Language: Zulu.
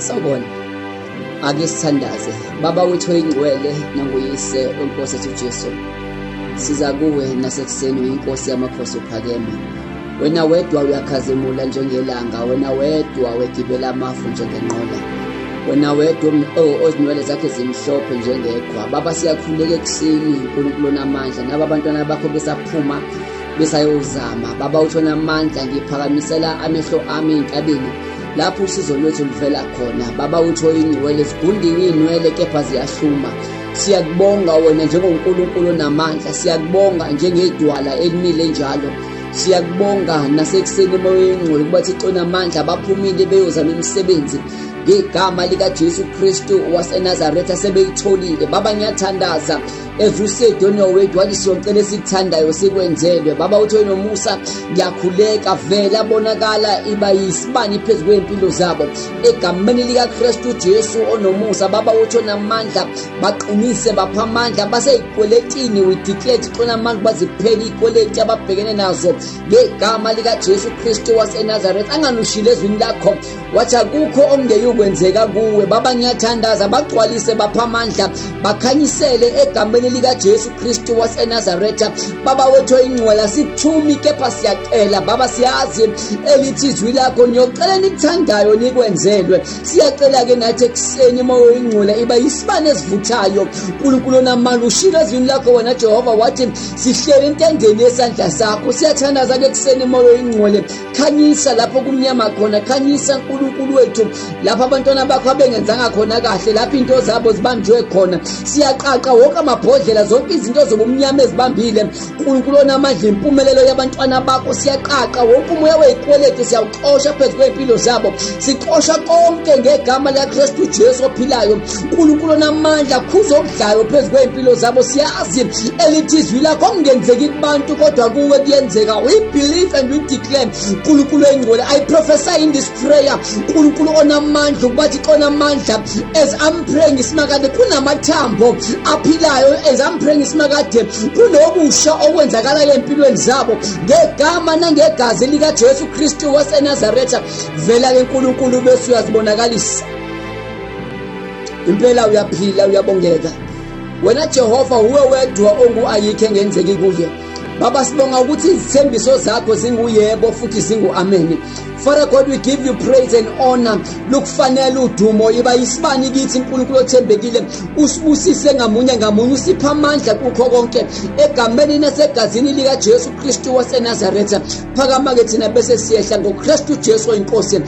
Sawubona, ake sithandaze. Baba wethu oyingcwele nanguyise weNkosi yethu Jesu, siza kuwe nasekuseni uyinkosi yamakhosi uphakeme. Wena wedwa uyakhazimula njengelanga, wena wedwa wegibela amafu njengenqola, wena wedwa ozinwele zakhe zimhlophe njengeqhwa. Baba siyakhuleka ekuseni uNkulunkulu onamandla, naba abantwana bakho besaphuma besayozama. Baba uthi onamandla, ngiphakamisela amehlo ami entabeni lapho usizo lwethu livela khona. Baba uthi oyingcwele, sigundiwe iy'nwele kepha ziyahluma. Siyakubonga wena njengoNkulunkulu onamandla, siyakubonga njengedwala elimile njalo. Siyakubonga nasekuseni Moya Oyingcwele ukuba Thixo onamandla baphumile beyozama imisebenzi ngegama likaJesu Kristu waseNazaretha sebeyitholile. Baba ngiyathandaza evusedoni wethu wathi siyocela esikuthandayo sikwenzelwe. Baba uthi nomusa, ngiyakhuleka vela bonakala iba yisibani phezu kwempilo zabo egameni likaKristu Jesu onomusa. Baba uthi onamandla baqinise bapha amandla baseyikweletini, we declare Thixo onamandla baziphele ikweleti ababhekene nazo ngegama likaJesu Kristu waseNazaretha. Anganushile ezwini lakho wathi akukho okungeyukwenzeka kuwe. Baba ngiyathandaza bagcwalise bapha amandla bakhanyisele egameni likaJesu Kristu waseNazaretha. Baba wethu oyingcwele sikuthumi kepha siyacela Baba, siyazi elithi izwi lakho niyocela nikuthandayo nikwenzelwe. Siyacela-ke nathi ekuseni Moya Oyingcwele iba yisibane esivuthayo. uNkulunkulu onamandla ushilo ezwini lakho wena Jehova wathi sihlele entendeni yesandla sakho. Siyathandaza-ke ekuseni Moya Oyingcwele, khanyisa lapho kumnyama khona, khanyisa uNkulunkulu wethu lapho abantwana bakho abengenzanga khona kahle, lapho into zabo zibanjwe khona. Siyaqaqa wonke amabhodlela, zonke izinto zobumnyama ezibambile uNkulunkulu onamandla, impumelelo yabantwana bakho siyaqaqa. Wonke umoya weyikweleti siyawuxosha phezu kwempilo zabo, siqosha konke ngegama likaKristu Jesu ophilayo. uNkulunkulu onamandla khuza okudlayo phezu kwempilo zabo. Siyazi elithi izwi lakho okungenzeki kubantu kodwa kuwe kuyenzeka. We believe and we declare uNkulunkulu oyingcwele, I prophesy in this prayer uNkulunkulu onamandla ukuba Thixo onamandla, as I'm praying isimakade kunamathambo aphilayo, as I'm praying isimakade kunobusha okwenzakalayo empilweni zabo ngegama nangegazi likaJesu Kristu waseNazaretha. Vela-ke uNkulunkulu bese uyazibonakalisa. Impela uyaphila, uyabongeka wena Jehova, uwe wedwa ayikho engenzeki kuye. Baba sibonga ukuthi izithembiso zakho zinguyebo futhi zingu-ameni. Father God, we give you praise and honor. Lukufanele udumo iba yisibani kithi uNkulunkulu othembekile. Usibusise ngamunye ngamunye, usiphe amandla kukho konke egameni nasegazini likaJesu Kristu waseNazaretha. Phakama-ke thina bese siyehla ngoKristu Jesu oyinkosi.